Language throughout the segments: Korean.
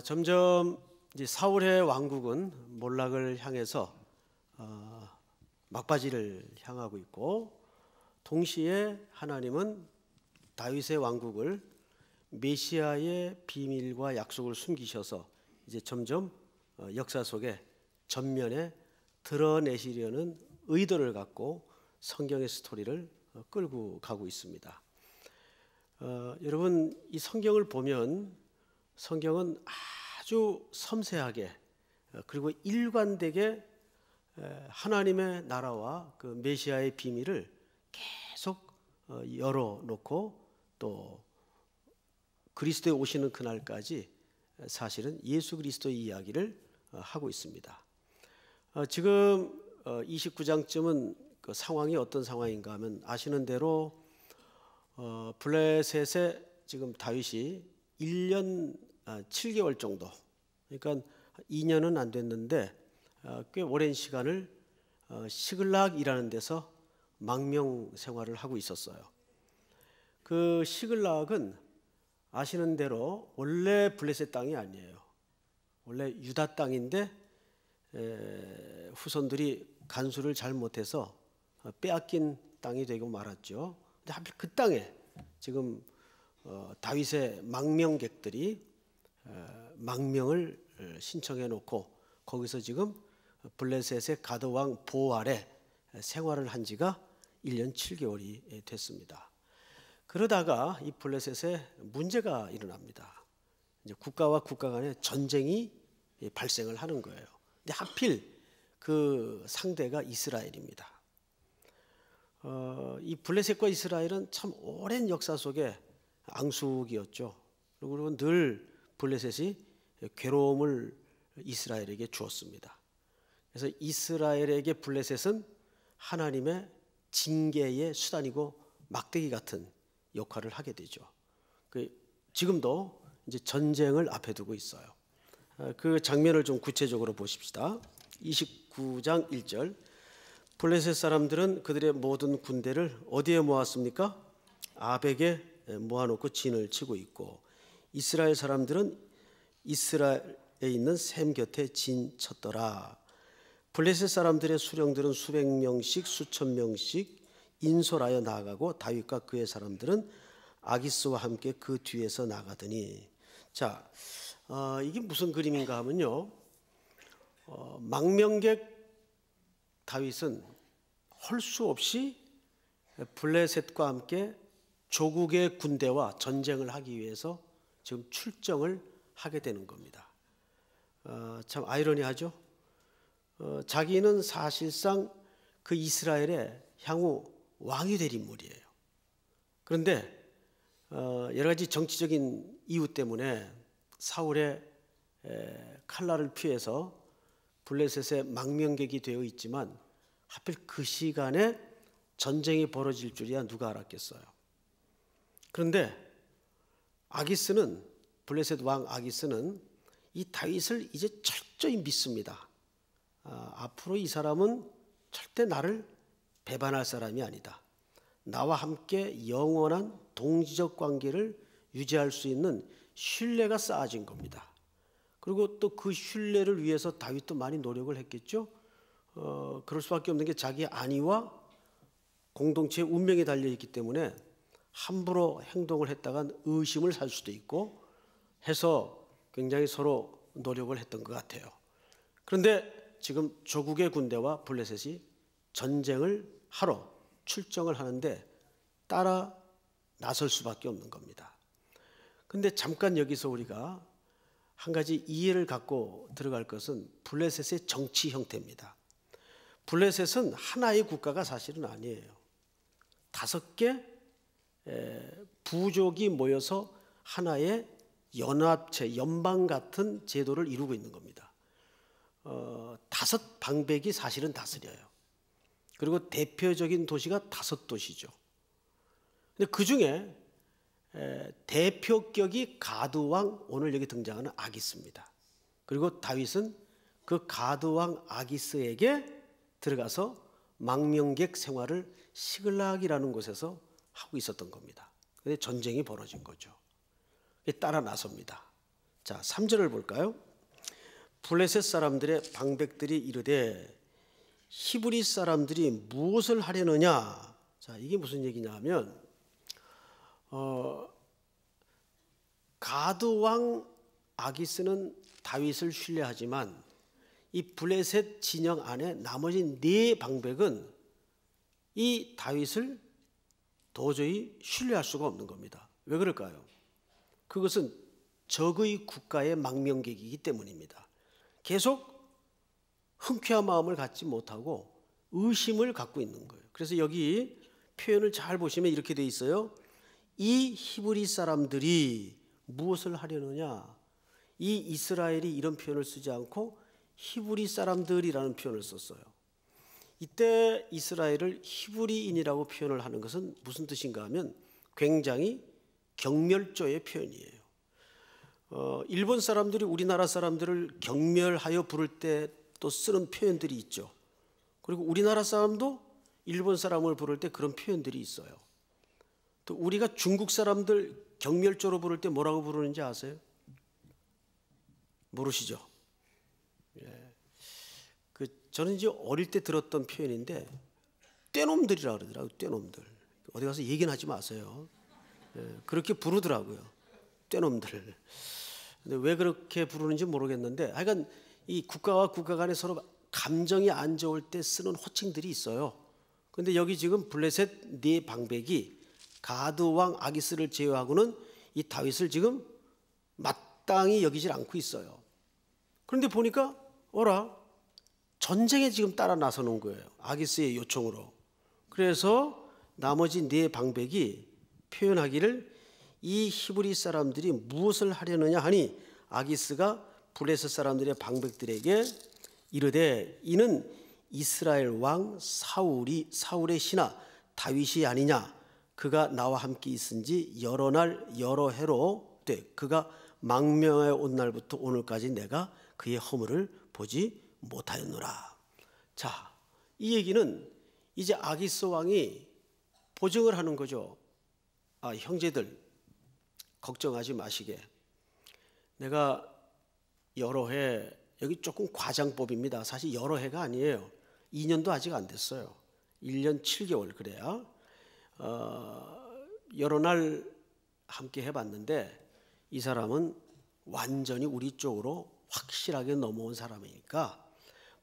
점점 이제 사울의 왕국은 몰락을 향해서 막바지를 향하고 있고, 동시에 하나님은 다윗의 왕국을 메시아의 비밀과 약속을 숨기셔서 이제 점점 역사 속에 전면에 드러내시려는 의도를 갖고 성경의 스토리를 끌고 가고 있습니다. 여러분, 이 성경을 보면 성경은 아주 섬세하게 그리고 일관되게 하나님의 나라와 그 메시아의 비밀을 계속 열어놓고, 또 그리스도에 오시는 그날까지 사실은 예수 그리스도의 이야기를 하고 있습니다. 지금 29장쯤은 그 상황이 어떤 상황인가 하면, 아시는 대로 블레셋에 지금 다윗이 1년 7개월 정도, 그러니까 2년은 안 됐는데 꽤 오랜 시간을 시글락이라는 데서 망명 생활을 하고 있었어요. 그 시글락은 아시는 대로 원래 블레셋 땅이 아니에요. 원래 유다 땅인데 후손들이 간수를 잘못해서 빼앗긴 땅이 되고 말았죠. 근데 하필 그 땅에 지금 다윗의 망명객들이 망명을 신청해 놓고 거기서 지금 블레셋의 가드왕 보호 아래 생활을 한 지가 1년 7개월이 됐습니다. 그러다가 이 블레셋에 문제가 일어납니다. 이제 국가와 국가 간에 전쟁이 발생을 하는 거예요. 근데 하필 그 상대가 이스라엘입니다. 이 블레셋과 이스라엘은 참 오랜 역사 속에 앙숙이었죠. 그리고 늘 블레셋이 괴로움을 이스라엘에게 주었습니다. 그래서 이스라엘에게 블레셋은 하나님의 징계의 수단이고 막대기 같은 역할을 하게 되죠. 지금도 이제 전쟁을 앞에 두고 있어요. 그 장면을 좀 구체적으로 보십시다. 29장 1절. 블레셋 사람들은 그들의 모든 군대를 어디에 모았습니까? 아벡에 모아놓고 진을 치고 있고, 이스라엘 사람들은 이스라엘에 있는 셈 곁에 진 쳤더라. 블레셋 사람들의 수령들은 수백 명씩 수천 명씩 인솔하여 나아가고, 다윗과 그의 사람들은 아기스와 함께 그 뒤에서 나가더니. 자, 이게 무슨 그림인가 하면요, 망명객 다윗은 할 수 없이 블레셋과 함께 조국의 군대와 전쟁을 하기 위해서 지금 출정을 하게 되는 겁니다. 참 아이러니하죠. 자기는 사실상 그 이스라엘의 향후 왕이 될 인물이에요. 그런데 여러 가지 정치적인 이유 때문에 사울의 칼날을 피해서 블레셋의 망명객이 되어 있지만, 하필 그 시간에 전쟁이 벌어질 줄이야 누가 알았겠어요. 그런데 아기스는, 블레셋 왕 아기스는 이 다윗을 이제 철저히 믿습니다. 앞으로 이 사람은 절대 나를 배반할 사람이 아니다. 나와 함께 영원한 동지적 관계를 유지할 수 있는 신뢰가 쌓아진 겁니다. 그리고 또 그 신뢰를 위해서 다윗도 많이 노력을 했겠죠. 그럴 수밖에 없는 게 자기 안위와 공동체의 운명이 달려있기 때문에 함부로 행동을 했다간 의심을 살 수도 있고 해서 굉장히 서로 노력을 했던 것 같아요. 그런데 지금 조국의 군대와 블레셋이 전쟁을 하러 출정을 하는데 따라 나설 수밖에 없는 겁니다. 그런데 잠깐 여기서 우리가 한 가지 이해를 갖고 들어갈 것은 블레셋의 정치 형태입니다. 블레셋은 하나의 국가가 사실은 아니에요. 5개 부족이 모여서 하나의 연합체, 연방 같은 제도를 이루고 있는 겁니다. 5 방백이 사실은 다스려요. 그리고 대표적인 도시가 5도시죠. 근데 그 중에 대표격이 가드왕, 오늘 여기 등장하는 아기스입니다. 그리고 다윗은 그 가드왕 아기스에게 들어가서 망명객 생활을 시글락이라는 곳에서 하고 있었던 겁니다. 근데 전쟁이 벌어진 거죠. 따라 나섭니다. 자, 3절을 볼까요? 블레셋 사람들의 방백들이 이르되 히브리 사람들이 무엇을 하려느냐. 자, 이게 무슨 얘기냐 하면 가드 왕 아기스는 다윗을 신뢰하지만 이 블레셋 진영 안에 나머지 네 방백은 이 다윗을 도저히 신뢰할 수가 없는 겁니다. 왜 그럴까요? 그것은 적의 국가의 망명객이기 때문입니다. 계속 흔쾌한 마음을 갖지 못하고 의심을 갖고 있는 거예요. 그래서 여기 표현을 잘 보시면 이렇게 돼 있어요. 이 히브리 사람들이 무엇을 하려느냐. 이 이스라엘이 이런 표현을 쓰지 않고 히브리 사람들이라는 표현을 썼어요. 이때 이스라엘을 히브리인이라고 표현을 하는 것은 무슨 뜻인가 하면 굉장히 경멸조의 표현이에요. 일본 사람들이 우리나라 사람들을 경멸하여 부를 때 또 쓰는 표현들이 있죠. 그리고 우리나라 사람도 일본 사람을 부를 때 그런 표현들이 있어요. 또 우리가 중국 사람들 경멸조로 부를 때 뭐라고 부르는지 아세요? 모르시죠? 예. 저는 이제 어릴 때 들었던 표현인데 떼놈들이라 그러더라고요. 떼놈들. 어디 가서 얘기는 하지 마세요. 예. 그렇게 부르더라고요. 떼놈들. 근데 왜 그렇게 부르는지 모르겠는데 하여간 이 국가와 국가 간에 서로 감정이 안 좋을 때 쓰는 호칭들이 있어요. 그런데 여기 지금 블레셋 네 방백이 가드 왕 아기스를 제외하고는 이 다윗을 지금 마땅히 여기질 않고 있어요. 그런데 보니까 전쟁에 지금 따라 나서는 거예요. 아기스의 요청으로. 그래서 나머지 네 방백이 표현하기를 이 히브리 사람들이 무엇을 하려느냐 하니 아기스가 블레셋 사람들의 방백들에게 이르되 이는 이스라엘 왕 사울의 신하 다윗이 아니냐. 그가 나와 함께 있은지 여러 날 여러 해로 돼 그가 망명하여 온 날부터 오늘까지 내가 그의 허물을 보지 못하였노라. 자, 이 얘기는 이제 아기스 왕이 보증을 하는 거죠. 형제들 걱정하지 마시게. 내가 여러 해, 여기 조금 과장법입니다. 사실 여러 해가 아니에요. 2년도 아직 안 됐어요. 1년 7개월 그래야 여러 날 함께 해봤는데 이 사람은 완전히 우리 쪽으로 확실하게 넘어온 사람이니까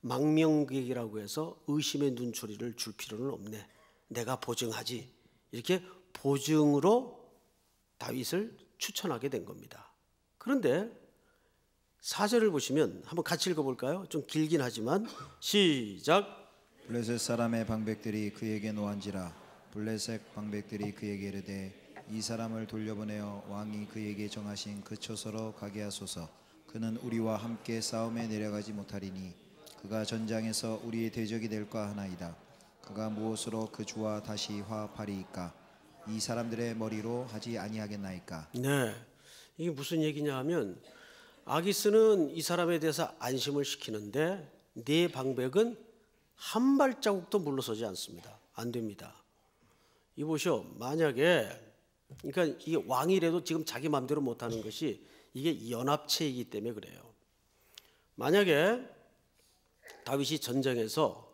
망명객이라고 해서 의심의 눈초리를 줄 필요는 없네. 내가 보증하지. 이렇게 보증으로 다윗을 추천하게 된 겁니다. 그런데 4절을 보시면 한번 같이 읽어볼까요? 좀 길긴 하지만 시작. 블레셋 사람의 방백들이 그에게 노한지라. 블레셋 방백들이 그에게 이르되 이 사람을 돌려보내어 왕이 그에게 정하신 그 처소로 가게 하소서. 그는 우리와 함께 싸움에 내려가지 못하리니 그가 전장에서 우리의 대적이 될까 하나이다. 그가 무엇으로 그 주와 다시 화합하리이까? 이 사람들의 머리로 하지 아니하겠나이까? 네, 이게 무슨 얘기냐 하면 아기스는 이 사람에 대해서 안심을 시키는데 네 방백은 한 발자국도 물러서지 않습니다. 안 됩니다. 이 보시오. 만약에 그러니까 이게 왕이라도 지금 자기 마음대로 못하는 것이 이게 연합체이기 때문에 그래요. 만약에 다윗이 전쟁에서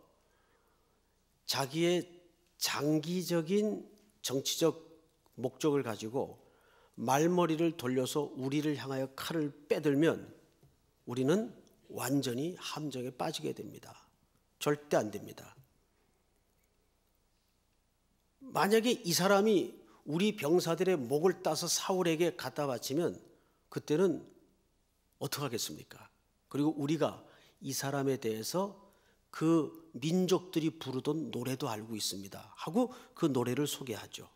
자기의 장기적인 정치적 목적을 가지고 말머리를 돌려서 우리를 향하여 칼을 빼들면 우리는 완전히 함정에 빠지게 됩니다. 절대 안 됩니다. 만약에 이 사람이 우리 병사들의 목을 따서 사울에게 갖다 바치면 그때는 어떡하겠습니까? 그리고 우리가 이 사람에 대해서 그 민족들이 부르던 노래도 알고 있습니다 하고 그 노래를 소개하죠.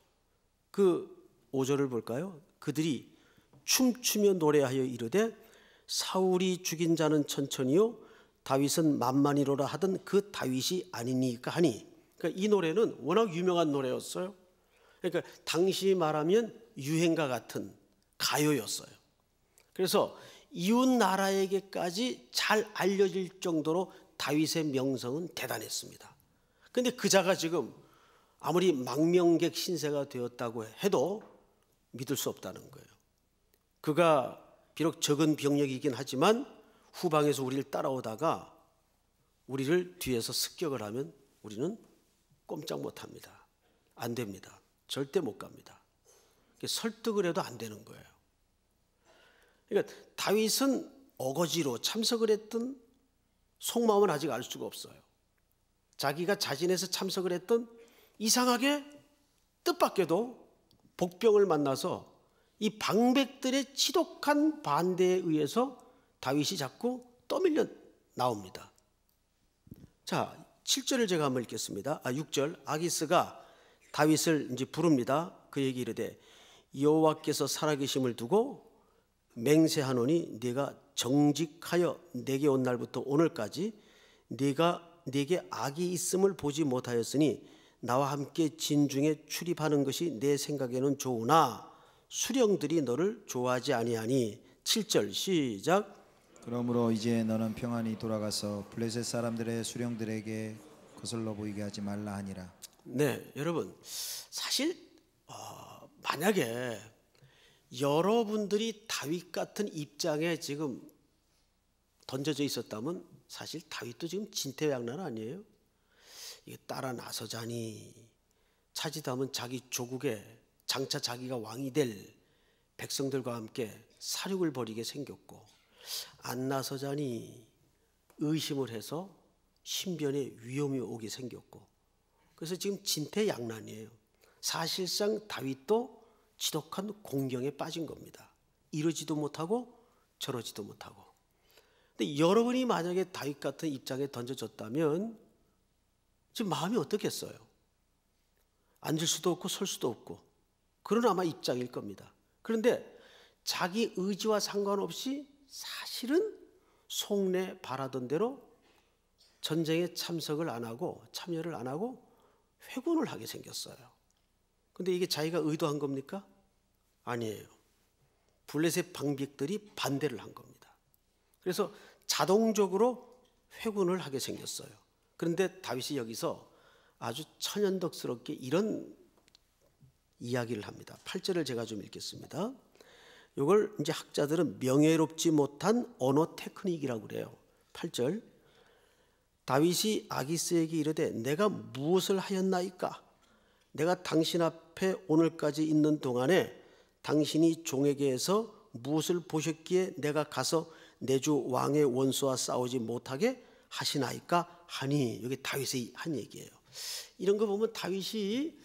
그 5절을 볼까요? 그들이 춤추며 노래하여 이르되 사울이 죽인 자는 천천히요 다윗은 만만이로라 하던 그 다윗이 아니니까 하니. 그러니까 이 노래는 워낙 유명한 노래였어요. 그러니까 당시 말하면 유행가 같은 가요였어요. 그래서 이웃 나라에게까지 잘 알려질 정도로 다윗의 명성은 대단했습니다. 그런데 그 자가 지금 아무리 망명객 신세가 되었다고 해도 믿을 수 없다는 거예요. 그가 비록 적은 병력이긴 하지만 후방에서 우리를 따라오다가 우리를 뒤에서 습격을 하면 우리는 꼼짝 못합니다. 안 됩니다. 절대 못 갑니다. 설득을 해도 안 되는 거예요. 그러니까 다윗은 어거지로 참석을 했던 속마음은 아직 알 수가 없어요. 자기가 자진해서 참석을 했던 이상하게 뜻밖에도 복병을 만나서 이 방백들의 지독한 반대에 의해서 다윗이 자꾸 떠밀려 나옵니다. 자, 7절을 제가 한번 읽겠습니다. 6절. 아기스가 다윗을 이제 부릅니다. 그에게 이르되 여호와께서 살아계심을 두고 맹세하노니 네가 정직하여 내게 온 날부터 오늘까지 네게 악이 있음을 보지 못하였으니 나와 함께 진중에 출입하는 것이 내 생각에는 좋으나 수령들이 너를 좋아하지 아니하니. 7절 시작. 그러므로 이제 너는 평안히 돌아가서 블레셋 사람들의 수령들에게 거슬러 보이게 하지 말라 하니라. 네, 여러분 사실 만약에 여러분들이 다윗 같은 입장에 지금 던져져 있었다면 사실 다윗도 지금 진퇴양난 아니에요? 이게 따라 나서자니 차지다면 자기 조국에 장차 자기가 왕이 될 백성들과 함께 사륙을 벌이게 생겼고, 안 나서자니 의심을 해서 신변에 위험이 오게 생겼고, 그래서 지금 진퇴양난이에요. 사실상 다윗도 지독한 공경에 빠진 겁니다. 이러지도 못하고 저러지도 못하고. 근데 여러분이 만약에 다윗 같은 입장에 던져졌다면 지금 마음이 어떻겠어요? 앉을 수도 없고 설 수도 없고 그런 아마 입장일 겁니다. 그런데 자기 의지와 상관없이 사실은 속내 바라던 대로 전쟁에 참석을 안 하고 참여를 안 하고 회군을 하게 생겼어요. 근데 이게 자기가 의도한 겁니까? 아니에요. 블레셋 방백들이 반대를 한 겁니다. 그래서 자동적으로 회군을 하게 생겼어요. 그런데 다윗이 여기서 아주 천연덕스럽게 이런 이야기를 합니다. 8절을 제가 좀 읽겠습니다. 이걸 이제 학자들은 명예롭지 못한 언어 테크닉이라고 그래요. 8절. 다윗이 아기스에게 이르되 내가 무엇을 하였나이까? 내가 당신 앞에 오늘까지 있는 동안에 당신이 종에게서 무엇을 보셨기에 내가 가서 내 주 왕의 원수와 싸우지 못하게 하시나이까 하니. 여기 다윗이 한 얘기예요. 이런 거 보면 다윗이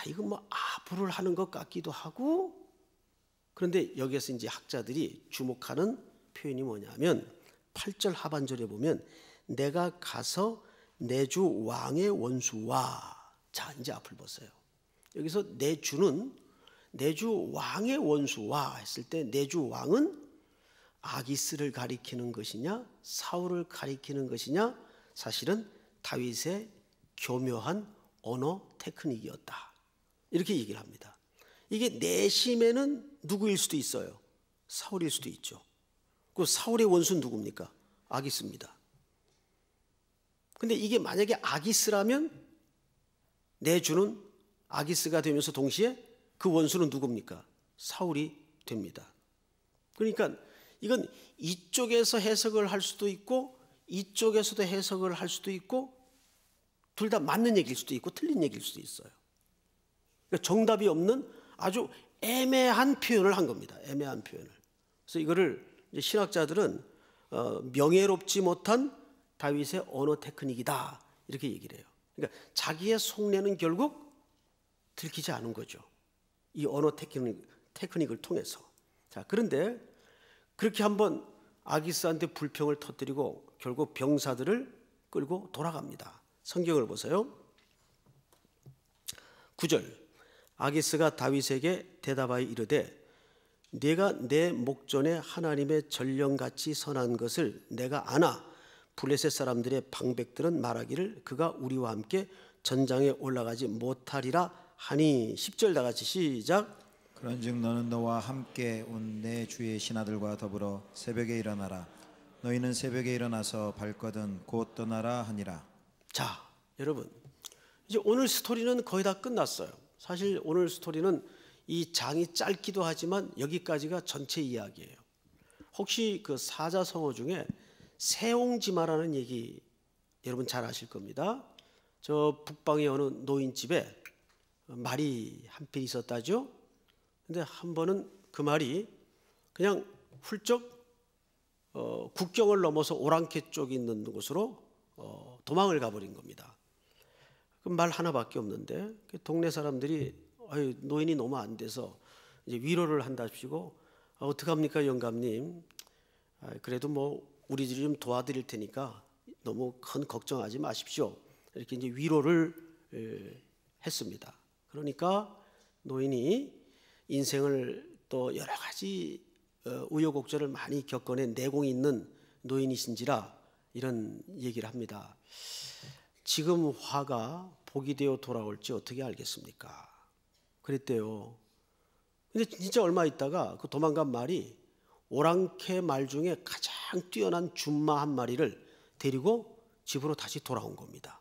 이거 뭐 아부를 하는 것 같기도 하고, 그런데 여기에서 이제 학자들이 주목하는 표현이 뭐냐면 8절 하반절에 보면 내가 가서 내 주 왕의 원수와, 자 이제 앞을 보세요. 여기서 내 주는 내 주 왕의 원수와 했을 때 내 주 왕은 아기스를 가리키는 것이냐 사울을 가리키는 것이냐, 사실은 다윗의 교묘한 언어 테크닉이었다, 이렇게 얘기를 합니다. 이게 내심에는 누구일 수도 있어요. 사울일 수도 있죠. 그 사울의 원수는 누굽니까? 아기스입니다. 근데 이게 만약에 아기스라면 내 주는 아기스가 되면서 동시에 그 원수는 누굽니까? 사울이 됩니다. 그러니까 이건 이쪽에서 해석을 할 수도 있고 이쪽에서도 해석을 할 수도 있고 둘 다 맞는 얘기일 수도 있고 틀린 얘기일 수도 있어요. 그러니까 정답이 없는 아주 애매한 표현을 한 겁니다. 애매한 표현을. 그래서 이거를 이제 신학자들은 명예롭지 못한 다윗의 언어 테크닉이다, 이렇게 얘기를 해요. 그러니까 자기의 속내는 결국 들키지 않은 거죠. 이 언어 테크닉을 통해서. 자, 그런데 그렇게 한번 아기스한테 불평을 터뜨리고 결국 병사들을 끌고 돌아갑니다. 성경을 보세요. 9절. 아기스가 다윗에게 대답하여 이르되 네가 내 목전에 하나님의 전령같이 선한 것을 내가 아나 블레셋 사람들의 방백들은 말하기를 그가 우리와 함께 전장에 올라가지 못하리라 하니. 10절 다 같이 시작. 그런즉 너는 너와 함께 온 내 주의 신하들과 더불어 새벽에 일어나라. 너희는 새벽에 일어나서 발거든 곧 떠나라 하니라. 자, 여러분 이제 오늘 스토리는 거의 다 끝났어요. 사실 오늘 스토리는 이 장이 짧기도 하지만 여기까지가 전체 이야기예요. 혹시 그 사자성어 중에 세옹지마라는 얘기 여러분 잘 아실 겁니다. 저 북방의 어느 노인집에 말이 한 필 있었다죠. 근데 한 번은 그 말이 그냥 훌쩍 국경을 넘어서 오랑캐 쪽에 있는 곳으로 도망을 가버린 겁니다. 그 말 하나밖에 없는데 동네 사람들이 아유, 노인이 너무 안 돼서 이제 위로를 한답시고 어떡합니까 영감님, 그래도 뭐 우리들이 좀 도와드릴 테니까 너무 큰 걱정하지 마십시오. 이렇게 이제 위로를 했습니다. 그러니까 노인이 인생을 또 여러 가지 우여곡절을 많이 겪어낸 내공이 있는 노인이신지라 이런 얘기를 합니다. 지금 화가 복이 되어 돌아올지 어떻게 알겠습니까? 그랬대요. 근데 진짜 얼마 있다가 그 도망간 말이 오랑캐 말 중에 가장 뛰어난 준마 한 마리를 데리고 집으로 다시 돌아온 겁니다.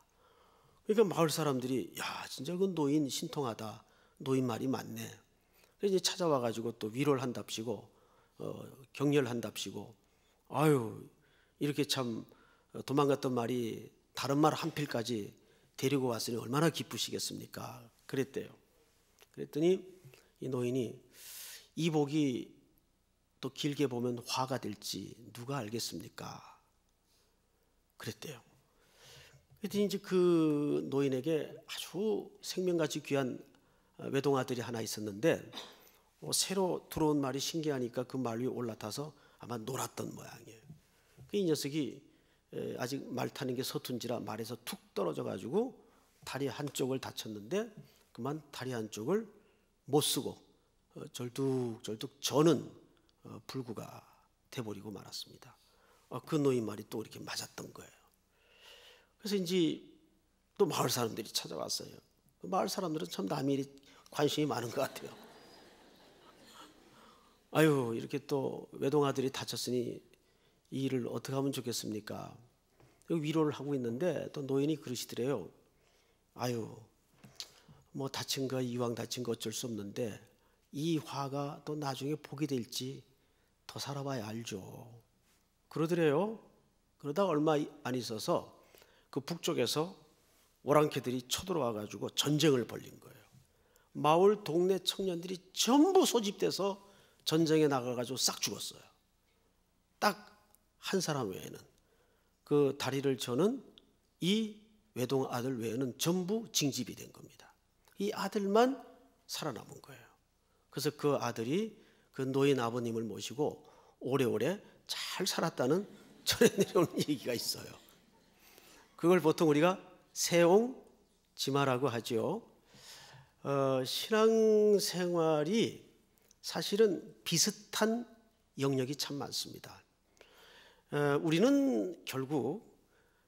그러니까 마을 사람들이 야 진짜 그 노인 신통하다, 노인 말이 맞네. 그래서 이제 찾아와 가지고 또 위로를 한답시고 격려를 한답시고 아유 이렇게 참 도망갔던 말이 다른 말 한 필까지 데리고 왔으니 얼마나 기쁘시겠습니까? 그랬대요. 그랬더니 이 노인이 이 복이 또 길게 보면 화가 될지 누가 알겠습니까? 그랬대요. 그랬더니 이제 그 노인에게 아주 생명같이 귀한 외동아들이 하나 있었는데 새로 들어온 말이 신기하니까 그 말 위에 올라타서 아마 놀았던 모양이에요. 이 녀석이 아직 말 타는 게 서툰지라 말에서 툭 떨어져 가지고 다리 한쪽을 다쳤는데 그만 다리 한쪽을 못 쓰고 절뚝절뚝 저는 불구가 돼버리고 말았습니다. 그 노인 말이 또 이렇게 맞았던 거예요. 그래서 이제 또 마을 사람들이 찾아왔어요. 마을 사람들은 참 남의 일에 관심이 많은 것 같아요. 아유 이렇게 또 외동아들이 다쳤으니 이 일을 어떻게 하면 좋겠습니까? 위로를 하고 있는데 또 노인이 그러시더래요. 아유 뭐 다친 거 이왕 다친 거 어쩔 수 없는데 이 화가 또 나중에 복이 될지 더 살아봐야 알죠. 그러더래요. 그러다 얼마 안 있어서 그 북쪽에서 오랑캐들이 쳐들어와 가지고 전쟁을 벌린 거예요. 마을 동네 청년들이 전부 소집돼서 전쟁에 나가가지고 싹 죽었어요. 딱 한 사람 외에는 그 다리를 저는 이 외동 아들 외에는 전부 징집이 된 겁니다. 이 아들만 살아남은 거예요. 그래서 그 아들이 그 노인 아버님을 모시고 오래오래 잘 살았다는 절에 내려오는 얘기가 있어요. 그걸 보통 우리가 세옹지마라고 하죠. 신앙생활이 사실은 비슷한 영역이 참 많습니다. 우리는 결국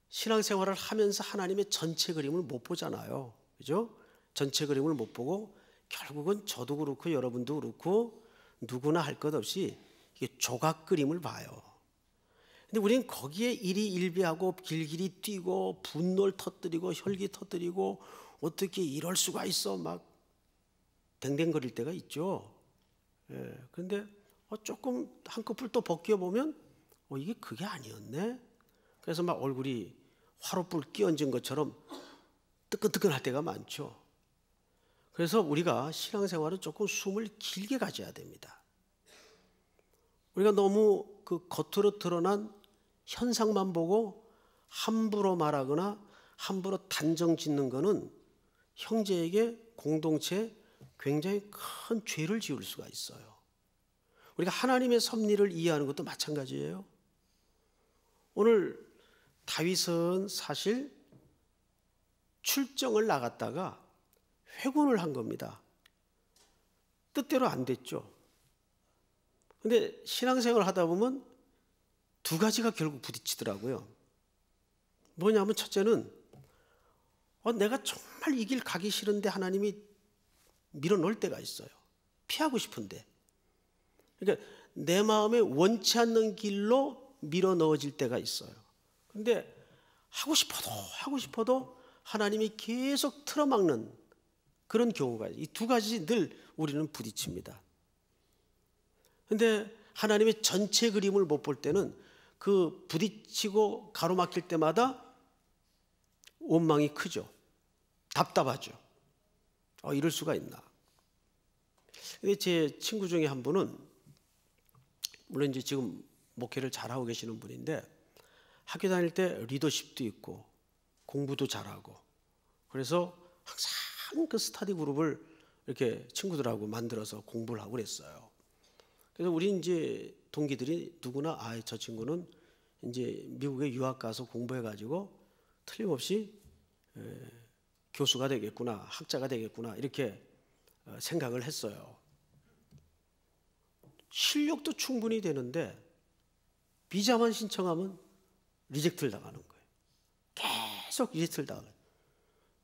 신앙생활을 하면서 하나님의 전체 그림을 못 보잖아요. 그죠? 전체 그림을 못 보고 결국은 저도 그렇고 여러분도 그렇고 누구나 할 것 없이 이게 조각 그림을 봐요. 근데 우리는 거기에 일희일비하고 길길이 뛰고 분노를 터뜨리고 혈기 터뜨리고 어떻게 이럴 수가 있어 막 댕댕거릴 때가 있죠. 그런데 조금 한꺼풀 또 벗겨보면 이게 그게 아니었네. 그래서 막 얼굴이 화롯불 끼얹은 것처럼 뜨끈뜨끈할 때가 많죠. 그래서 우리가 신앙생활은 조금 숨을 길게 가져야 됩니다. 우리가 너무 그 겉으로 드러난 현상만 보고 함부로 말하거나 함부로 단정 짓는 것은 형제에게 공동체에 굉장히 큰 죄를 지을 수가 있어요. 우리가 하나님의 섭리를 이해하는 것도 마찬가지예요. 오늘 다윗은 사실 출정을 나갔다가 회군을 한 겁니다. 뜻대로 안 됐죠. 그런데 신앙생활을 하다 보면 두 가지가 결국 부딪히더라고요. 뭐냐면 첫째는 내가 정말 이 길 가기 싫은데 하나님이 밀어넣을 때가 있어요. 피하고 싶은데. 그러니까 내 마음에 원치 않는 길로 밀어넣어질 때가 있어요. 그런데 하고 싶어도 하나님이 계속 틀어막는 그런 경우가 이 두 가지 늘 우리는 부딪힙니다. 그런데 하나님의 전체 그림을 못 볼 때는 그 부딪히고 가로막힐 때마다 원망이 크죠. 답답하죠. 이럴 수가 있나. 근데 제 친구 중에 한 분은, 물론 이제 지금 목회를 잘하고 계시는 분인데, 학교 다닐 때 리더십도 있고 공부도 잘하고, 그래서 항상 그 스터디 그룹을 이렇게 친구들하고 만들어서 공부를 하고 그랬어요. 그래서 우리 이제 동기들이 누구나 저 친구는 이제 미국에 유학 가서 공부해가지고 틀림없이 교수가 되겠구나, 학자가 되겠구나, 이렇게 생각을 했어요. 실력도 충분히 되는데 비자만 신청하면 리젝트를 당하는 거예요. 계속 리젝트를 당해요.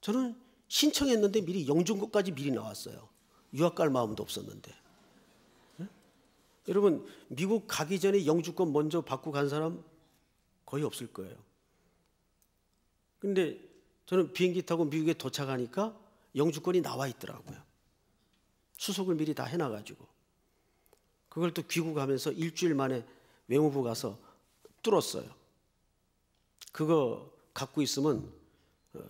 저는 신청했는데 미리 영준고까지 미리 나왔어요. 유학 갈 마음도 없었는데. 네? 여러분, 미국 가기 전에 영주권 먼저 받고 간 사람 거의 없을 거예요. 근데 저는 비행기 타고 미국에 도착하니까 영주권이 나와 있더라고요. 수속을 미리 다 해놔가지고. 그걸 또 귀국하면서 일주일 만에 외무부 가서 뚫었어요. 그거 갖고 있으면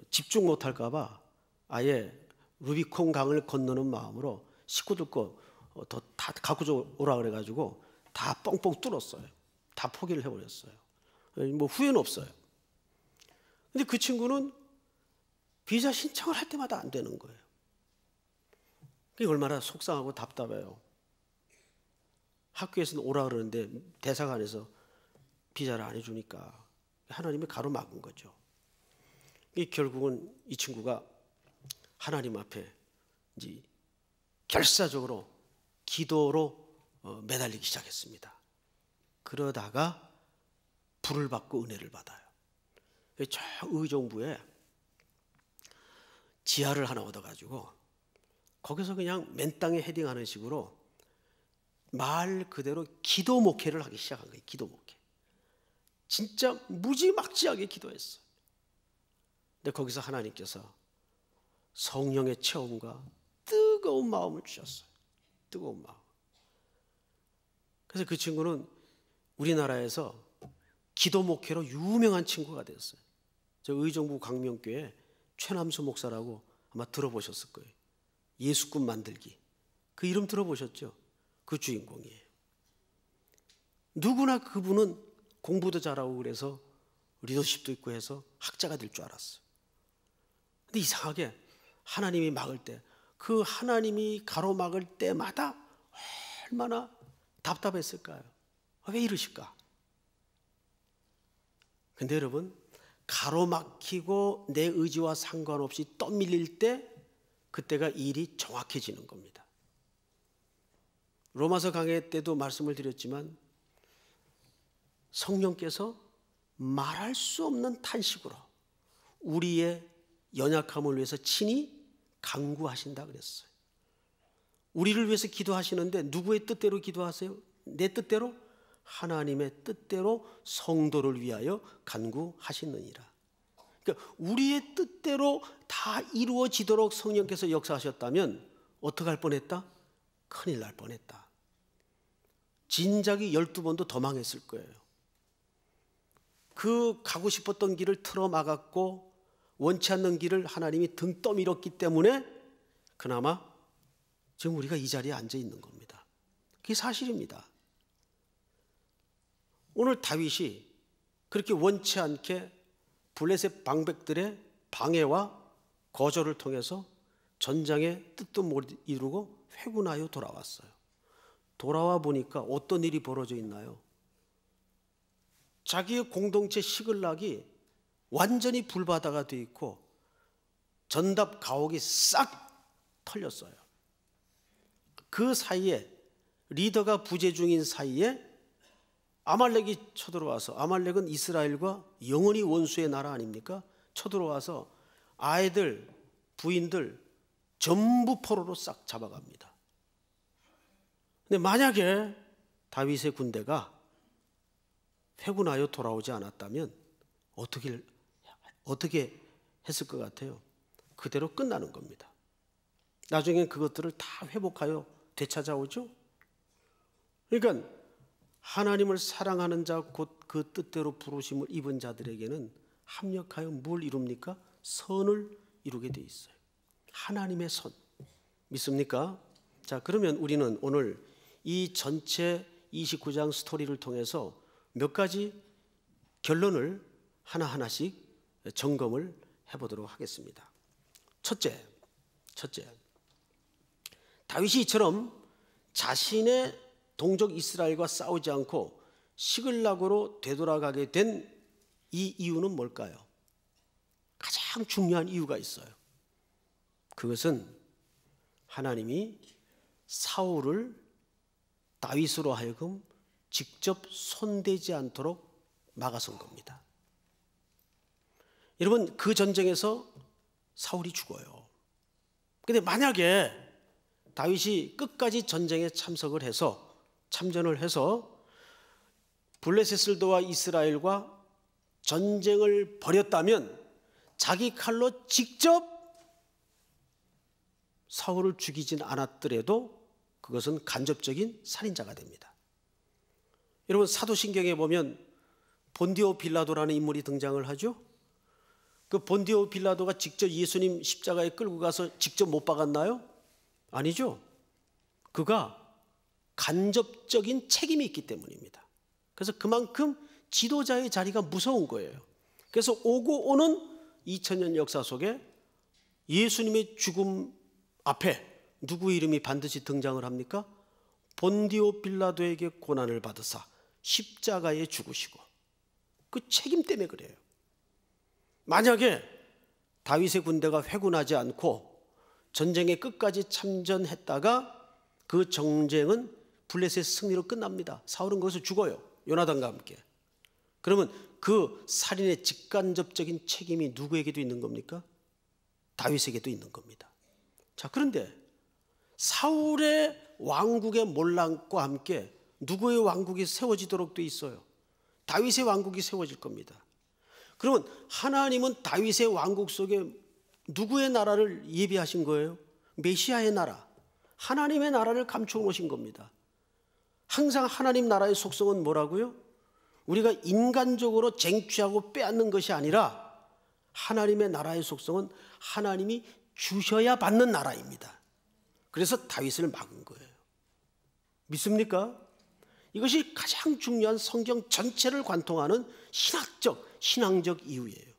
집중 못할까 봐 아예 루비콘 강을 건너는 마음으로 식구들 거 다 갖고 오라 그래가지고 다 뻥뻥 뚫었어요. 다 포기를 해버렸어요. 뭐 후회는 없어요. 근데 그 친구는 비자 신청을 할 때마다 안 되는 거예요. 그게 얼마나 속상하고 답답해요. 학교에서는 오라 그러는데 대사관에서 비자를 안 해주니까 하나님이 가로막은 거죠. 결국은 이 친구가 하나님 앞에 이제 결사적으로 기도로 매달리기 시작했습니다. 그러다가 불을 받고 은혜를 받아요. 저 의정부에 지하를 하나 얻어가지고 거기서 그냥 맨 땅에 헤딩하는 식으로 말 그대로 기도 목회를 하기 시작한 거예요. 기도 목회. 진짜 무지막지하게 기도했어요. 근데 거기서 하나님께서 성령의 체험과 뜨거운 마음을 주셨어요. 뜨거운 마음. 그래서 그 친구는 우리나라에서 기도 목회로 유명한 친구가 됐어요. 저 의정부 광명교회 최남수 목사라고 아마 들어보셨을 거예요. 예수꾼 만들기. 그 이름 들어보셨죠? 그 주인공이에요. 누구나 그분은 공부도 잘하고 그래서 리더십도 있고 해서 학자가 될 줄 알았어요. 근데 이상하게 하나님이 막을 때, 그 하나님이 가로막을 때마다 얼마나 답답했을까요? 왜 이러실까? 근데 여러분, 가로막히고 내 의지와 상관없이 떠밀릴 때 그때가 일이 정확해지는 겁니다. 로마서 강해 때도 말씀을 드렸지만 성령께서 말할 수 없는 탄식으로 우리의 연약함을 위해서 친히 간구하신다 그랬어요. 우리를 위해서 기도하시는데 누구의 뜻대로 기도하세요? 내 뜻대로? 하나님의 뜻대로 성도를 위하여 간구하시느니라. 그러니까 우리의 뜻대로 다 이루어지도록 성령께서 역사하셨다면 어떻게 할 뻔했다? 큰일 날 뻔했다. 진작에 12번도 더 망했을 거예요. 그 가고 싶었던 길을 틀어막았고 원치 않는 길을 하나님이 등 떠밀었기 때문에 그나마 지금 우리가 이 자리에 앉아 있는 겁니다. 그게 사실입니다. 오늘 다윗이 그렇게 원치 않게 블레셋 방백들의 방해와 거절을 통해서 전장의 뜻도 못 이루고 회군하여 돌아왔어요. 돌아와 보니까 어떤 일이 벌어져 있나요? 자기의 공동체 시글락이 완전히 불바다가 돼 있고 전답 가옥이 싹 털렸어요. 그 사이에 리더가 부재 중인 사이에 아말렉이 쳐들어와서, 아말렉은 이스라엘과 영원히 원수의 나라 아닙니까? 쳐들어와서 아이들, 부인들 전부 포로로 싹 잡아갑니다. 근데 만약에 다윗의 군대가 회군하여 돌아오지 않았다면 어떻게 했을 것 같아요? 그대로 끝나는 겁니다. 나중에 그것들을 다 회복하여 되찾아오죠. 그러니까 하나님을 사랑하는 자 곧 그 뜻대로 부르심을 입은 자들에게는 합력하여 뭘 이룹니까? 선을 이루게 돼 있어요. 하나님의 선. 믿습니까? 자, 그러면 우리는 오늘 이 전체 29장 스토리를 통해서 몇 가지 결론을 하나하나씩 점검을 해보도록 하겠습니다. 첫째, 다윗이 이처럼 자신의 동족 이스라엘과 싸우지 않고 시글락으로 되돌아가게 된 이 이유는 뭘까요? 가장 중요한 이유가 있어요. 그것은 하나님이 사울을 다윗으로 하여금 직접 손대지 않도록 막아선 겁니다. 여러분, 그 전쟁에서 사울이 죽어요. 근데 만약에 다윗이 끝까지 전쟁에 참전을 해서 블레셋을도와 이스라엘과 전쟁을 벌였다면 자기 칼로 직접 사울을 죽이진 않았더라도 그것은 간접적인 살인자가 됩니다. 여러분, 사도신경에 보면 본디오 빌라도라는 인물이 등장을 하죠. 그 본디오 빌라도가 직접 예수님 십자가에 끌고 가서 직접 못 박았나요? 아니죠. 그가 간접적인 책임이 있기 때문입니다. 그래서 그만큼 지도자의 자리가 무서운 거예요. 그래서 오고 오는 2000년 역사 속에 예수님의 죽음 앞에 누구 이름이 반드시 등장을 합니까? 본디오 빌라도에게 고난을 받으사 십자가에 죽으시고, 그 책임 때문에 그래요. 만약에 다윗의 군대가 회군하지 않고 전쟁에 끝까지 참전했다가 그 전쟁은 블레셋 승리로 끝납니다. 사울은 거기서 죽어요. 요나단과 함께. 그러면 그 살인의 직간접적인 책임이 누구에게도 있는 겁니까? 다윗에게도 있는 겁니다. 자, 그런데 사울의 왕국의 몰락과 함께 누구의 왕국이 세워지도록 돼 있어요? 다윗의 왕국이 세워질 겁니다. 그러면 하나님은 다윗의 왕국 속에 누구의 나라를 예비하신 거예요? 메시아의 나라, 하나님의 나라를 감추어 놓으신 겁니다. 항상 하나님 나라의 속성은 뭐라고요? 우리가 인간적으로 쟁취하고 빼앗는 것이 아니라 하나님의 나라의 속성은 하나님이 주셔야 받는 나라입니다. 그래서 다윗을 막은 거예요. 믿습니까? 이것이 가장 중요한 성경 전체를 관통하는 신앙적 이유예요.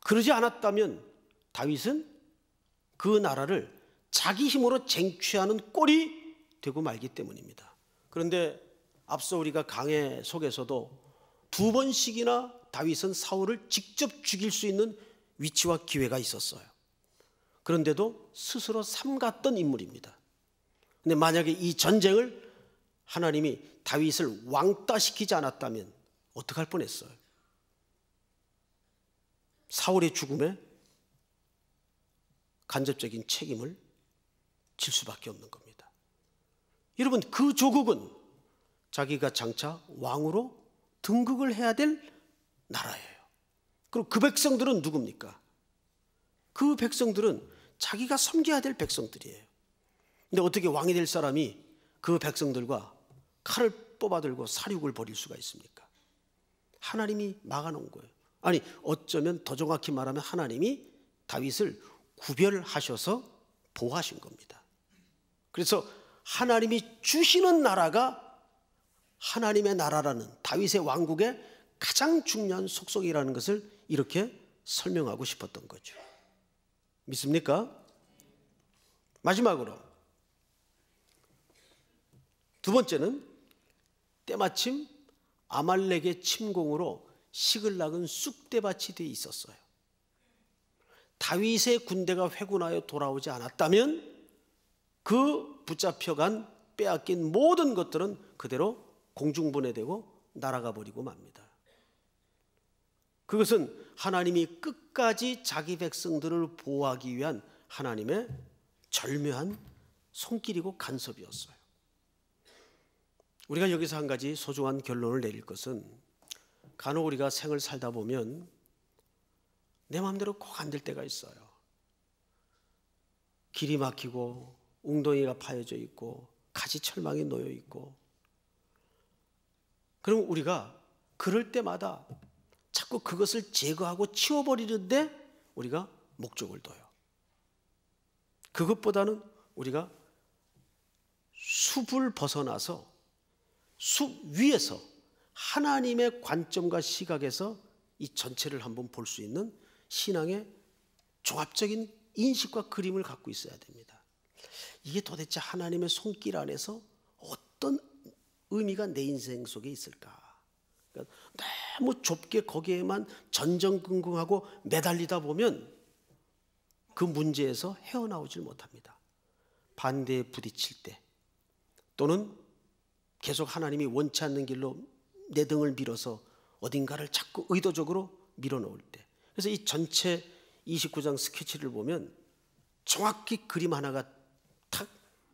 그러지 않았다면 다윗은 그 나라를 자기 힘으로 쟁취하는 꼴이 되고 말기 때문입니다. 그런데 앞서 우리가 강해 속에서도 2번씩이나 다윗은 사울을 직접 죽일 수 있는 위치와 기회가 있었어요. 그런데도 스스로 삼갔던 인물입니다. 근데 만약에 이 전쟁을 하나님이 다윗을 왕따시키지 않았다면 어떡할 뻔했어요? 사울의 죽음에 간접적인 책임을 질 수밖에 없는 겁니다. 여러분, 그 조국은 자기가 장차 왕으로 등극을 해야 될 나라예요. 그리고 그 백성들은 누굽니까? 그 백성들은 자기가 섬겨야 될 백성들이에요. 근데 어떻게 왕이 될 사람이 그 백성들과 칼을 뽑아들고 사륙을 벌일 수가 있습니까? 하나님이 막아놓은 거예요. 아니, 어쩌면 더 정확히 말하면 하나님이 다윗을 구별하셔서 보호하신 겁니다. 그래서 하나님이 주시는 나라가 하나님의 나라라는 다윗의 왕국의 가장 중요한 속성이라는 것을 이렇게 설명하고 싶었던 거죠. 믿습니까? 마지막으로 두 번째는 때마침 아말렉의 침공으로 시글락은 쑥대밭이 되어 있었어요. 다윗의 군대가 회군하여 돌아오지 않았다면 그 붙잡혀간 빼앗긴 모든 것들은 그대로 공중분해되고 날아가 버리고 맙니다. 그것은 하나님이 끝까지 자기 백성들을 보호하기 위한 하나님의 절묘한 손길이고 간섭이었어요. 우리가 여기서 한 가지 소중한 결론을 내릴 것은, 간혹 우리가 생을 살다 보면 내 마음대로 꼭 안 될 때가 있어요. 길이 막히고 웅덩이가 파여져 있고 가지철망이 놓여 있고 그럼 우리가 그럴 때마다 자꾸 그것을 제거하고 치워버리는데 우리가 목적을 둬요. 그것보다는 우리가 숲을 벗어나서 숲 위에서 하나님의 관점과 시각에서 이 전체를 한번 볼 수 있는 신앙의 종합적인 인식과 그림을 갖고 있어야 됩니다. 이게 도대체 하나님의 손길 안에서 어떤 의미가 내 인생 속에 있을까? 그러니까 너무 좁게 거기에만 전전긍긍하고 매달리다 보면 그 문제에서 헤어나오질 못합니다. 반대에 부딪힐 때 또는 계속 하나님이 원치 않는 길로 내 등을 밀어서 어딘가를 자꾸 의도적으로 밀어넣을 때, 그래서 이 전체 29장 스케치를 보면 정확히 그림 하나가 탁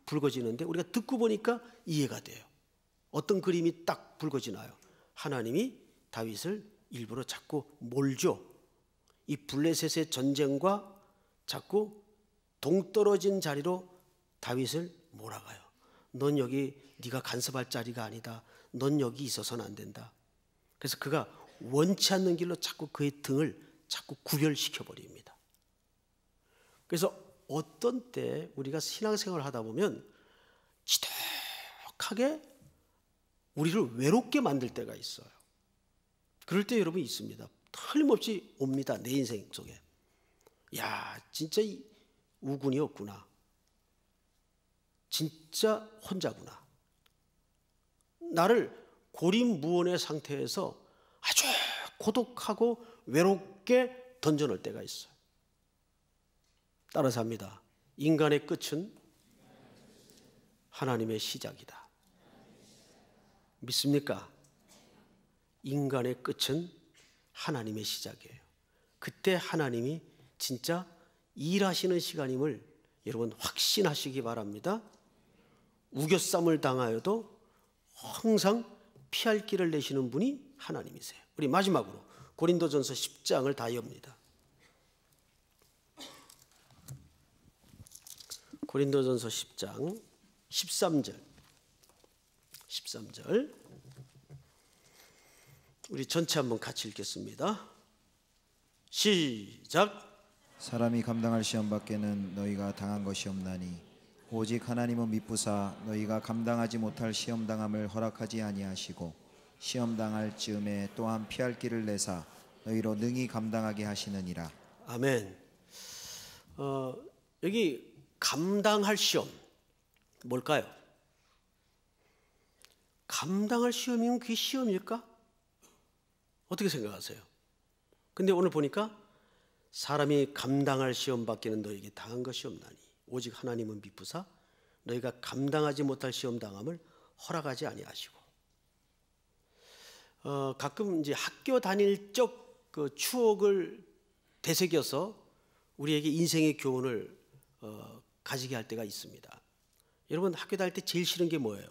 붉어지는데 우리가 듣고 보니까 이해가 돼요. 어떤 그림이 딱 붉어지나요? 하나님이 다윗을 일부러 자꾸 몰죠. 이 블레셋의 전쟁과 자꾸 동떨어진 자리로 다윗을 몰아가요. 넌 여기 네가 간섭할 자리가 아니다. 넌 여기 있어서는 안 된다. 그래서 그가 원치 않는 길로 자꾸 그의 등을 자꾸 구별시켜 버립니다. 그래서 어떤 때 우리가 신앙생활을 하다 보면 지독하게 우리를 외롭게 만들 때가 있어요. 그럴 때 여러분 있습니다. 틀림없이 옵니다. 내 인생 속에. 야, 진짜 우군이 없구나. 진짜 혼자구나. 나를 고립무원의 상태에서 아주 고독하고 외롭게 던져놓을 때가 있어요. 따라서 합니다. 인간의 끝은 하나님의 시작이다. 믿습니까? 인간의 끝은 하나님의 시작이에요. 그때 하나님이 진짜 일하시는 시간임을 여러분 확신하시기 바랍니다. 우겨쌈을 당하여도 항상 피할 길을 내시는 분이 하나님이세요. 우리 마지막으로 고린도전서 10장을 다 엽니다. 고린도전서 10장 13절 우리 전체 한번 같이 읽겠습니다. 시작. 사람이 감당할 시험 밖에는 너희가 당한 것이 없나니 오직 하나님은 미쁘사 너희가 감당하지 못할 시험 당함을 허락하지 아니하시고 시험 당할 즈음에 또한 피할 길을 내사 너희로 능히 감당하게 하시느니라. 아멘. 여기 감당할 시험 뭘까요? 감당할 시험이면 그게 시험일까? 어떻게 생각하세요? 근데 오늘 보니까 사람이 감당할 시험 밖에는 너에게 당한 것이 없나니 오직 하나님은 미쁘사 너희가 감당하지 못할 시험 당함을 허락하지 아니하시고. 가끔 이제 학교 다닐 적 그 추억을 되새겨서 우리에게 인생의 교훈을 가지게 할 때가 있습니다. 여러분 학교 다닐 때 제일 싫은 게 뭐예요?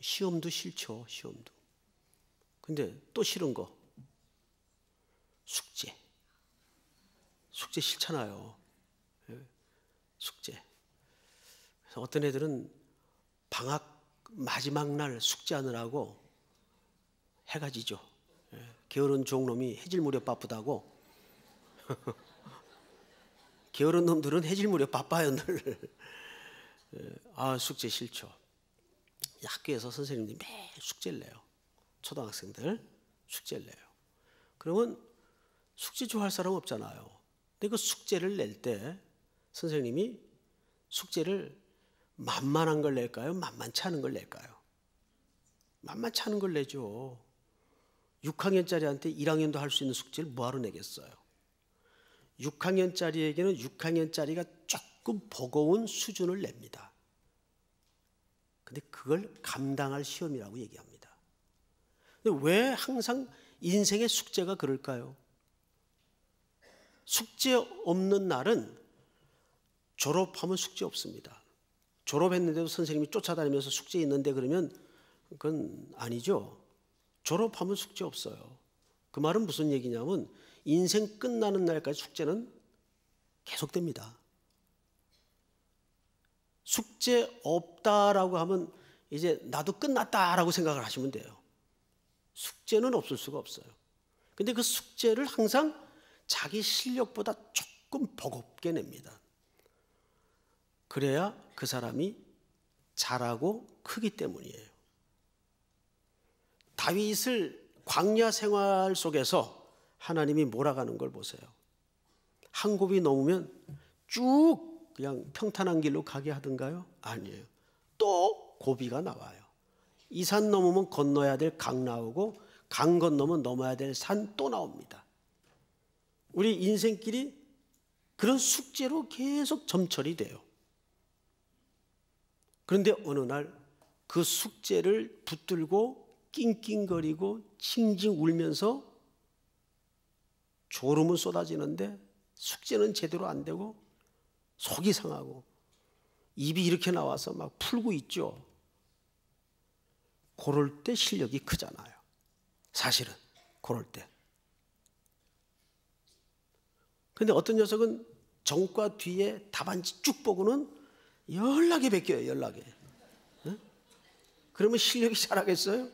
시험도 싫죠. 시험도. 근데 또 싫은 거 숙제 싫잖아요. 숙제. 그래서 어떤 애들은 방학 마지막 날 숙제하느라고 해가 지죠. 게으른 종놈이 해질 무렵 바쁘다고. 게으른 놈들은 해질 무렵 바빠요 늘. 아, 숙제 싫죠. 학교에서 선생님들이 매일 숙제를 내요. 초등학생들 숙제를 내요. 그러면 숙제 좋아할 사람 없잖아요. 근데 그 숙제를 낼 때 선생님이 숙제를 만만한 걸 낼까요? 만만치 않은 걸 낼까요? 만만치 않은 걸 내죠. 6학년짜리한테 1학년도 할 수 있는 숙제를 뭐하러 내겠어요? 6학년짜리에게는 6학년짜리가 조금 버거운 수준을 냅니다. 근데 그걸 감당할 시험이라고 얘기합니다. 근데 왜 항상 인생의 숙제가 그럴까요? 숙제 없는 날은 졸업하면 숙제 없습니다. 졸업했는데도 선생님이 쫓아다니면서 숙제 있는데 그러면 그건 아니죠. 졸업하면 숙제 없어요. 그 말은 무슨 얘기냐면 인생 끝나는 날까지 숙제는 계속됩니다. 숙제 없다라고 하면 이제 나도 끝났다라고 생각을 하시면 돼요. 숙제는 없을 수가 없어요. 근데 그 숙제를 항상 자기 실력보다 조금 버겁게 냅니다. 그래야 그 사람이 잘하고 크기 때문이에요. 다윗을 광야 생활 속에서 하나님이 몰아가는 걸 보세요. 한 곱이 넘으면 쭉 그냥 평탄한 길로 가게 하던가요? 아니에요. 또 고비가 나와요. 이 산 넘으면 건너야 될 강 나오고, 강 건너면 넘어야 될 산 또 나옵니다. 우리 인생길이 그런 숙제로 계속 점철이 돼요. 그런데 어느 날 그 숙제를 붙들고 낑낑거리고 칭칭 울면서 졸음은 쏟아지는데 숙제는 제대로 안 되고 속이 상하고 입이 이렇게 나와서 막 풀고 있죠. 그럴 때 실력이 크잖아요. 사실은 그럴 때. 그런데 어떤 녀석은 전과 뒤에 답안지 쭉 보고는 연락에 베껴요. 연락에. 네? 그러면 실력이 잘하겠어요?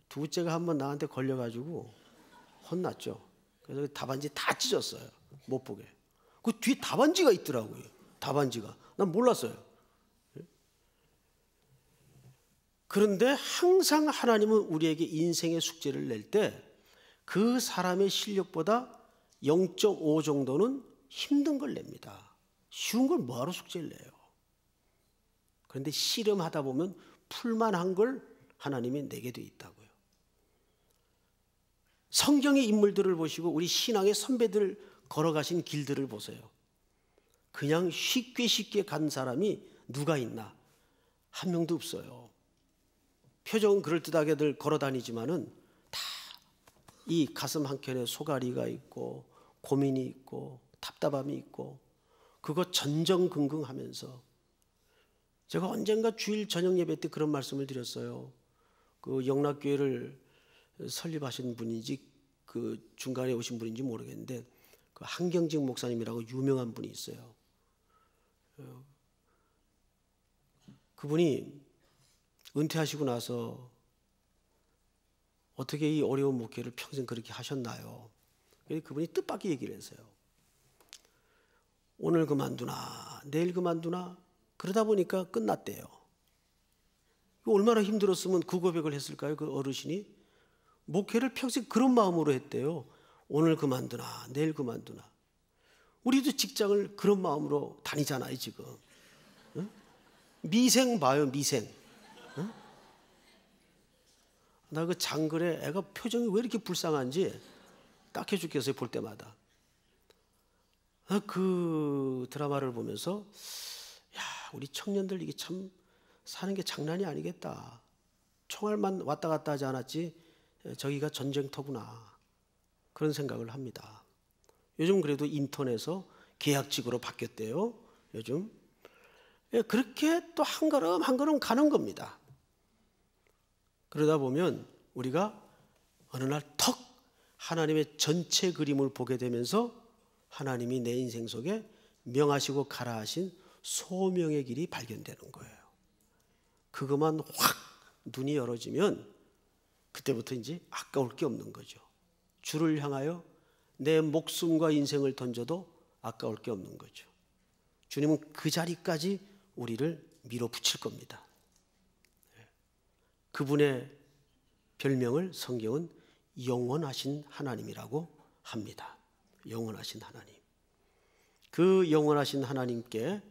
두째가 한번 나한테 걸려가지고 혼났죠. 그래서 답안지 다 찢었어요. 못 보게. 그 뒤에 답안지가 있더라고요. 답안지가. 난 몰랐어요. 그런데 항상 하나님은 우리에게 인생의 숙제를 낼 때 그 사람의 실력보다 0.5 정도는 힘든 걸 냅니다. 쉬운 걸 뭐하러 숙제를 내요? 그런데 씨름하다 보면 풀만한 걸 하나님이 내게 돼 있다고요. 성경의 인물들을 보시고 우리 신앙의 선배들 걸어가신 길들을 보세요. 그냥 쉽게 간 사람이 누가 있나? 한 명도 없어요. 표정은 그럴듯하게들 걸어다니지만은 다 이 가슴 한켠에 소가리가 있고 고민이 있고 답답함이 있고 그거 전전긍긍하면서 제가 언젠가 주일 저녁 예배 때 그런 말씀을 드렸어요. 그 영락교회를 설립하신 분인지 그 중간에 오신 분인지 모르겠는데 그 한경직 목사님이라고 유명한 분이 있어요. 그분이 은퇴하시고 나서 어떻게 이 어려운 목회를 평생 그렇게 하셨나요? 그분이 뜻밖의 얘기를 했어요. 오늘 그만두나 내일 그만두나 그러다 보니까 끝났대요. 얼마나 힘들었으면 그 고백을 했을까요? 그 어르신이 목회를 평생 그런 마음으로 했대요. 오늘 그만두나 내일 그만두나. 우리도 직장을 그런 마음으로 다니잖아요 지금. 응? 미생 봐요 미생. 응? 나 그 장글에 애가 표정이 왜 이렇게 불쌍한지 딱해 죽겠어요 볼 때마다. 그 드라마를 보면서 야 우리 청년들 이게 참 사는 게 장난이 아니겠다. 총알만 왔다 갔다 하지 않았지 저기가 전쟁터구나 그런 생각을 합니다. 요즘 그래도 인턴에서 계약직으로 바뀌었대요. 요즘 그렇게 또 한 걸음 한 걸음 가는 겁니다. 그러다 보면 우리가 어느 날 턱 하나님의 전체 그림을 보게 되면서 하나님이 내 인생 속에 명하시고 가라 하신 소명의 길이 발견되는 거예요. 그것만 확 눈이 열어지면 그때부터 이제 아까울 게 없는 거죠. 주를 향하여 내 목숨과 인생을 던져도 아까울 게 없는 거죠. 주님은 그 자리까지 우리를 밀어붙일 겁니다. 그분의 별명을 성경은 영원하신 하나님이라고 합니다. 영원하신 하나님. 그 영원하신 하나님께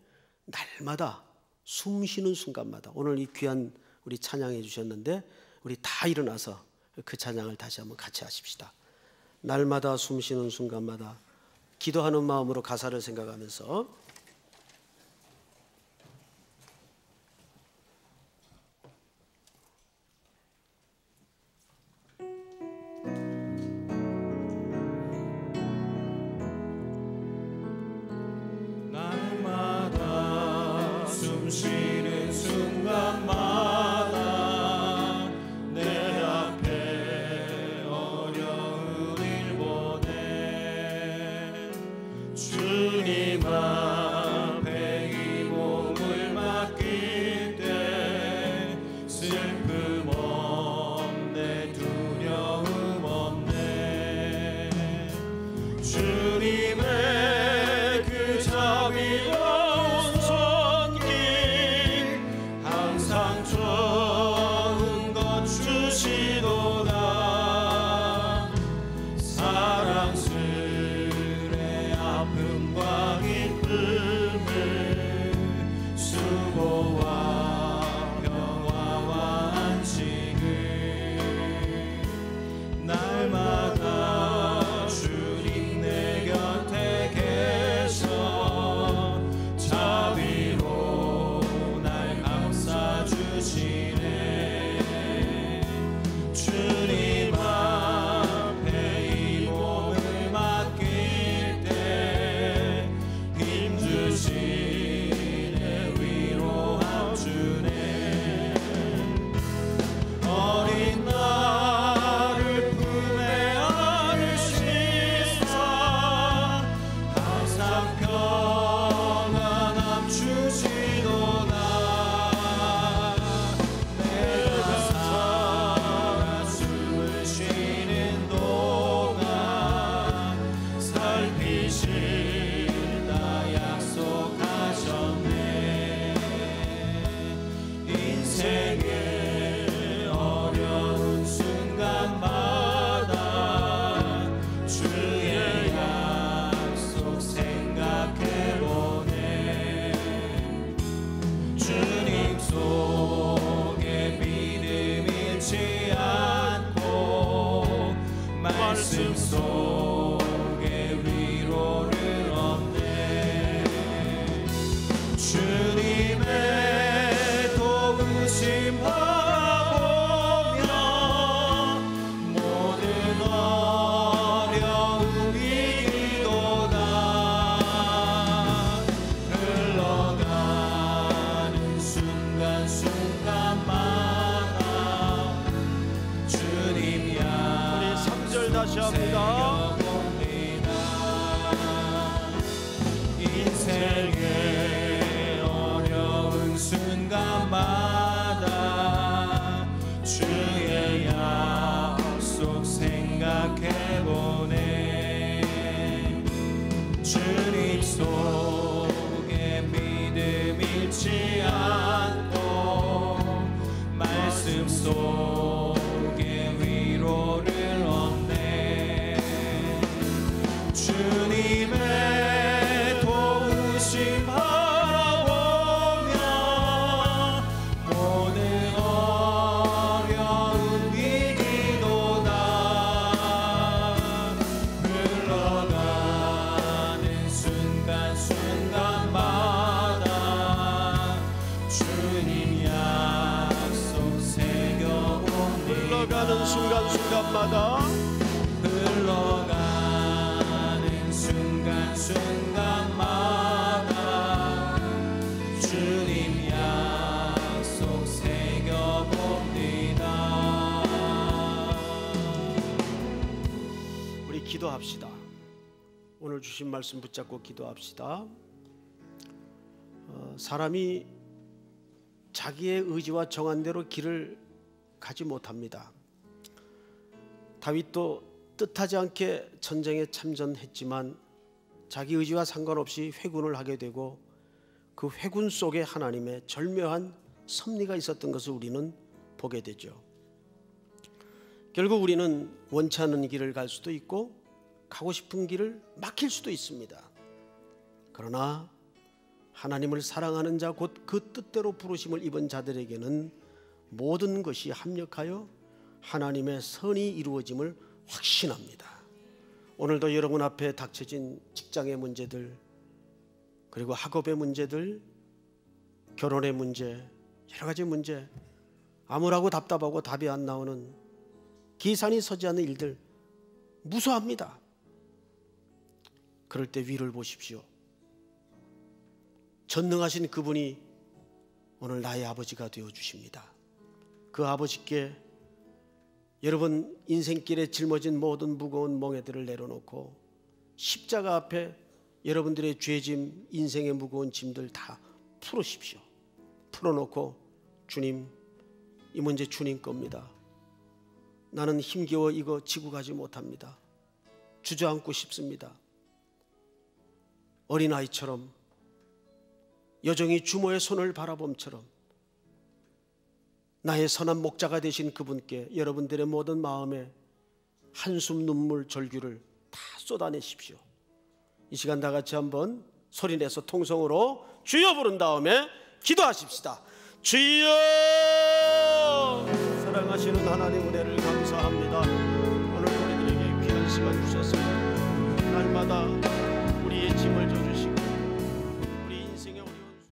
날마다 숨 쉬는 순간마다 오늘 이 귀한 우리 찬양해 주셨는데 우리 다 일어나서 그 찬양을 다시 한번 같이 하십시다. 날마다 숨 쉬는 순간마다 기도하는 마음으로 가사를 생각하면서 쉬는 순간마다 내 앞에 어려운 일 보내 주님 앞에 이 몸을 맡길 때 잃지 않고 말씀 속에 위로를 얻네. 주님의 도우심 바라보며 모든 어려움 이기도다. 흘러가는 순간순간마다 주님 양 우리 3절 다시 합니다. 인생의 어려운 순간마다 주의 약속 생각해보네. 주님 속에 믿음 잃지 않고 말씀 속에 위로를 얻네. 주님의 도우심 바라보며 모든 어려움 이기도다. 흘러가는 순간순간마다 주님 약속 새겨봅니다. 흘러가는 순간순간마다 흘러가는 순간순간마다 주님 약속 새겨봅니다. 우리 기도합시다. 오늘 주신 말씀 붙잡고 기도합시다. 사람이 자기의 의지와 정한대로 길을 가지 못합니다. 다윗도 뜻하지 않게 전쟁에 참전했지만 자기 의지와 상관없이 회군을 하게 되고 그 회군 속에 하나님의 절묘한 섭리가 있었던 것을 우리는 보게 되죠. 결국 우리는 원치 않는 길을 갈 수도 있고 가고 싶은 길을 막힐 수도 있습니다. 그러나 하나님을 사랑하는 자 곧 그 뜻대로 부르심을 입은 자들에게는 모든 것이 합력하여 하나님의 선이 이루어짐을 확신합니다. 오늘도 여러분 앞에 닥쳐진 직장의 문제들, 그리고 학업의 문제들, 결혼의 문제, 여러 가지 문제, 암울하고 답답하고 답이 안 나오는 기산이 서지 않는 일들 무서워합니다. 그럴 때 위를 보십시오. 전능하신 그분이 오늘 나의 아버지가 되어 주십니다. 그 아버지께 여러분 인생길에 짊어진 모든 무거운 멍에들을 내려놓고 십자가 앞에 여러분들의 죄짐, 인생의 무거운 짐들 다 풀으십시오. 풀어놓고 주님, 이 문제 주님 겁니다. 나는 힘겨워 이거 지고 가지 못합니다. 주저앉고 싶습니다. 어린아이처럼 여정이 주모의 손을 바라봄처럼 나의 선한 목자가 되신 그분께 여러분들의 모든 마음에 한숨 눈물 절규를 다 쏟아내십시오. 이 시간 다 같이 한번 소리내서 통성으로 주여 부른 다음에 기도하십시다. 주여! 사랑하시는 하나님 은혜를 감사합니다. 오늘 우리들에게 귀한 시간 주셨습니다. 날마다 우리의 짐을 져